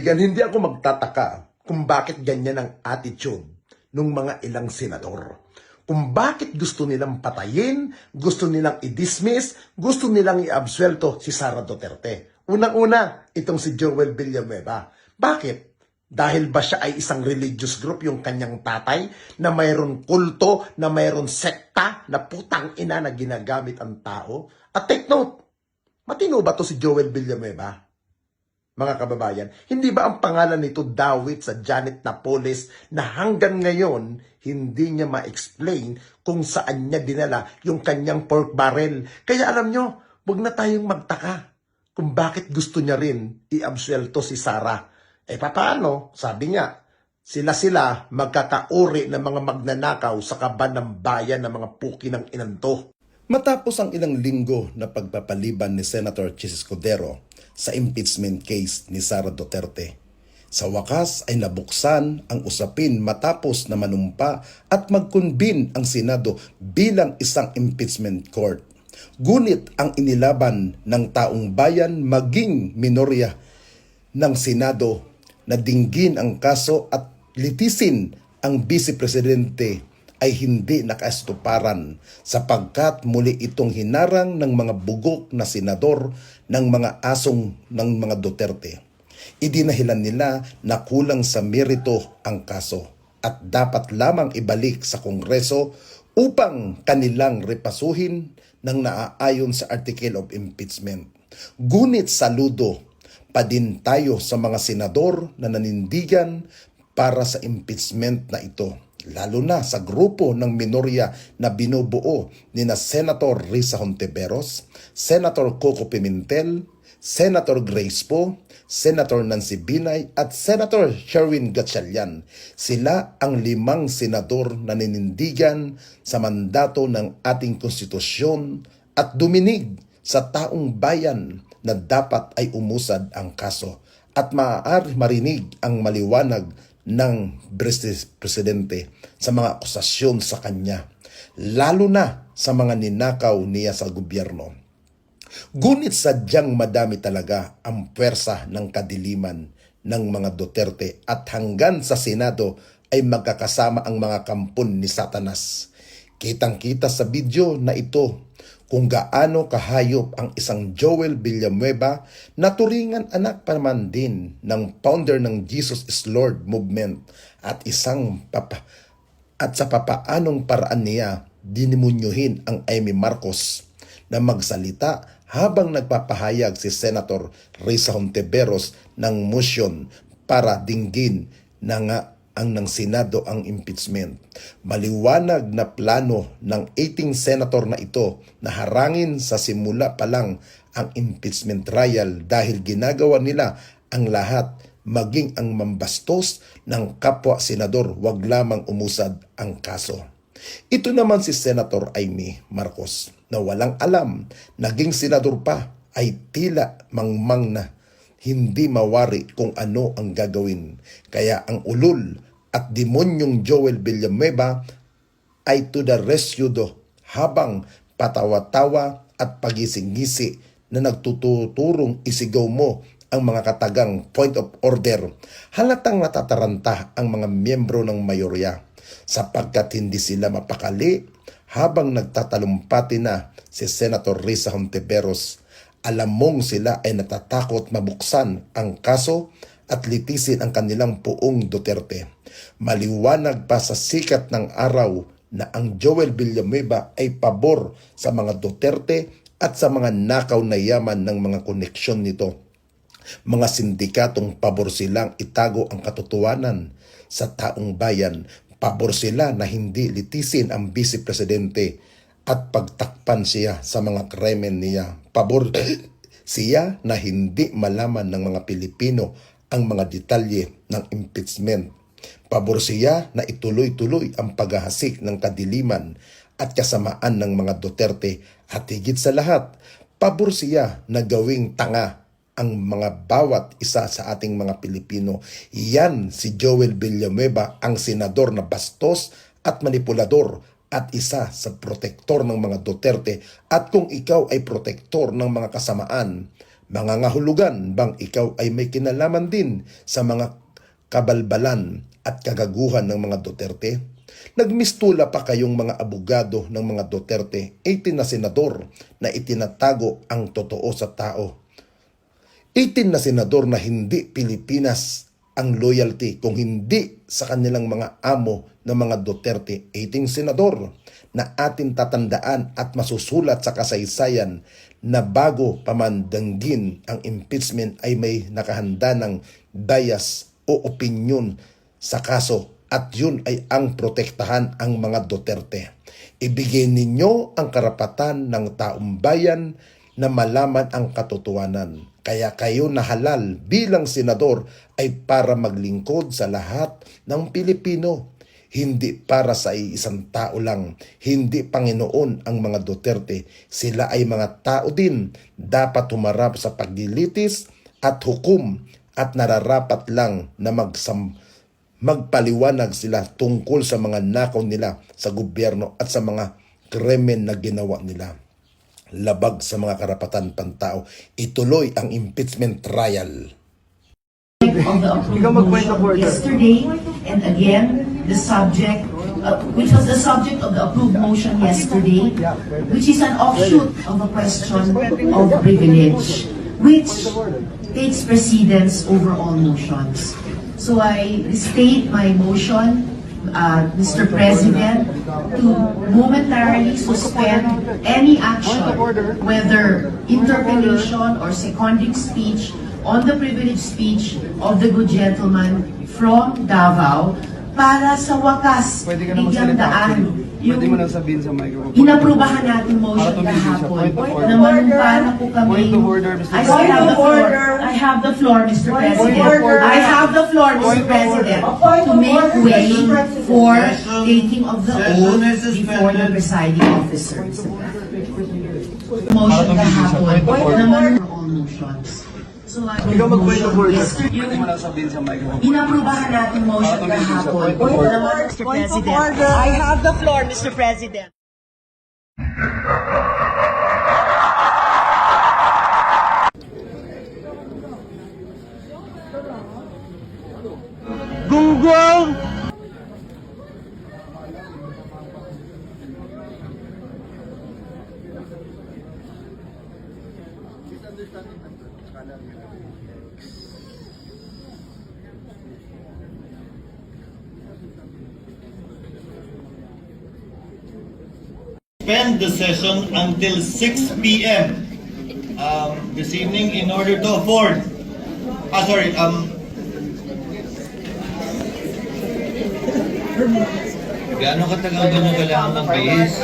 kaibigan, hindi ako magtataka kung bakit ganyan ang attitude ng mga ilang senador. Kung bakit gusto nilang patayin, gusto nilang i-dismiss, gusto nilang i-absuelto si Sara Duterte. Unang-una, itong si Joel Villanueva. Bakit? Dahil ba siya ay isang religious group, yung kanyang tatay, na mayroon kulto, na mayroon sekta, na putang ina na ginagamit ang tao? At take note, matino ba to si Joel Villanueva? Mga kababayan, hindi ba ang pangalan nito Dawit sa Janet Napoles na hanggang ngayon hindi niya ma-explain kung saan niya dinala yung kanyang pork barrel? Kaya alam nyo, wag na tayong magtaka kung bakit gusto niya rin i-absuelto si Sara. Paano? Sabi nga, sila magkakauri ng mga magnanakaw sa kaban ng bayan ng mga puki ng inanto. Matapos ang ilang linggo na pagpapaliban ni Senator Chis Escudero sa impeachment case ni Sara Duterte, sa wakas ay nabuksan ang usapin matapos na manumpa at mag-convene ang Senado bilang isang impeachment court. Ngunit ang inilaban ng taong bayan maging minorya ng Senado na dinggin ang kaso at litisin ang Vice Presidente ay hindi nakaastuparan sapagkat muli itong hinarang ng mga bugok na senador ng mga asong ng mga Duterte. Idinahilan nila na kulang sa merito ang kaso at dapat lamang ibalik sa Kongreso upang kanilang repasuhin ng naaayon sa Article of Impeachment. Ngunit saludo pa din tayo sa mga senador na nanindigan para sa impeachment na ito, lalo na sa grupo ng minorya na binubuo ni na Senator Risa Hontiveros, Senator Coco Pimentel, Senator Grace Poe, Senator Nancy Binay at Senator Sherwin Gatchalian. Sila ang 5 senador na ninindigan sa mandato ng ating konstitusyon at duminig sa taong bayan na dapat ay umusad ang kaso at maaari marinig ang maliwanag ng Presidente sa mga akusasyon sa kanya, lalo na sa mga ninakaw niya sa gobyerno. Ngunit sadyang madami talaga ang pwersa ng kadiliman ng mga Duterte at hanggang sa Senado ay magkakasama ang mga kampon ni Satanas. Kitang-kita sa video na ito kung gaano kahayop ang isang Joel Villanueva na turingan anak pa naman din ng founder ng Jesus is Lord movement at sa papaanong paraan niya dinimunyuhin ang Amy Marcos na magsalita habang nagpapahayag si Senator Risa Hontiveros ng motion para dinggin na nga ang ng Senado ang impeachment. Maliwanag na plano ng 18 senator na ito na harangin sa simula pa lang ang impeachment trial dahil ginagawa nila ang lahat maging ang mambastos ng kapwa senador wag lamang umusad ang kaso. Ito naman si Senator Amy Marcos na walang alam, naging senador pa ay tila mangmang na hindi mawari kung ano ang gagawin. Kaya ang ulol at demonyong Joel Villanueva ay to the rescue habang patawa-tawa at pagising-gisi na nagtuturong isigaw mo ang mga katagang point of order. Halatang natataranta ang mga miyembro ng mayorya sapagkat hindi sila mapakali habang nagtatalumpati na si Senator Risa Hontiveros. Alam mong sila ay natatakot mabuksan ang kaso at litisin ang kanilang puong Duterte. Maliwanag pa sa sikat ng araw na ang Joel Villanueva ay pabor sa mga Duterte at sa mga nakaw na yaman ng mga koneksyon nito. Mga sindikatong pabor silang itago ang katotohanan sa taong bayan. Pabor sila na hindi litisin ang Vice Presidente at pagtakpan siya sa mga krimen niya. Pabor siya na hindi malaman ng mga Pilipino ang mga detalye ng impeachment. Pabor siya na ituloy-tuloy ang paghahasik ng kadiliman at kasamaan ng mga Duterte at higit sa lahat, pabor siya na gawing tanga ang mga bawat isa sa ating mga Pilipino. Yan si Joel Villanueva, ang senador na bastos at manipulador at isa sa protektor ng mga Duterte. At kung ikaw ay protektor ng mga kasamaan, Mangangahulugan bang ikaw ay may kinalaman din sa mga kabalbalan at kagaguhan ng mga Duterte? Nagmistula pa kayong mga abogado ng mga Duterte, 18 na senador na itinatago ang totoo sa tao. 18 na senador na hindi Pilipinas ang loyalty kung hindi sa kanilang mga amo ng mga Duterte. 18 senador na atin tatandaan at masusulat sa kasaysayan na bago pamandanggin ang impeachment ay may nakahanda ng bias o opinyon sa kaso at yun ay ang protektahan ang mga Duterte. Ibigay ninyo ang karapatan ng taong bayan na malaman ang katotohanan. Kaya kayo na halal bilang senador ay para maglingkod sa lahat ng Pilipino. Hindi para sa isang tao lang. Hindi Panginoon ang mga Duterte. Sila ay mga tao din. Dapat humarap sa paglilitis at hukom at nararapat lang na magpaliwanag sila tungkol sa mga nakaw nila sa gobyerno at sa mga krimen na ginawa nila. Labag sa mga karapatan pantao. Ituloy ang impeachment trial. Of the approved motion yesterday, and again, the subject, which was the subject of the approved motion yesterday, which is an offshoot of a question of privilege, which takes precedence over all motions. So I state my motion, Mr. President, to momentarily suspend any action, whether interpellation or seconding speech, on the privileged speech of the good gentleman from Davao para sa wakas bigyang daan yung inaprubahan natin motion kahapon na manumpana po kami. I have the floor, Mr. President. I have the floor, Mr. President, to make way for taking of the oath before the presiding officer. Motion kahapon na manumpana all motions. So, Ikaw mag-point of order. inaprubahan natin motion kahapon. Mr. President, I have the floor, Mr. President. Gunggong! Suspend the session until 6 p.m. This evening in order to afford. Gaano katagal ba nyo kailangan ng base?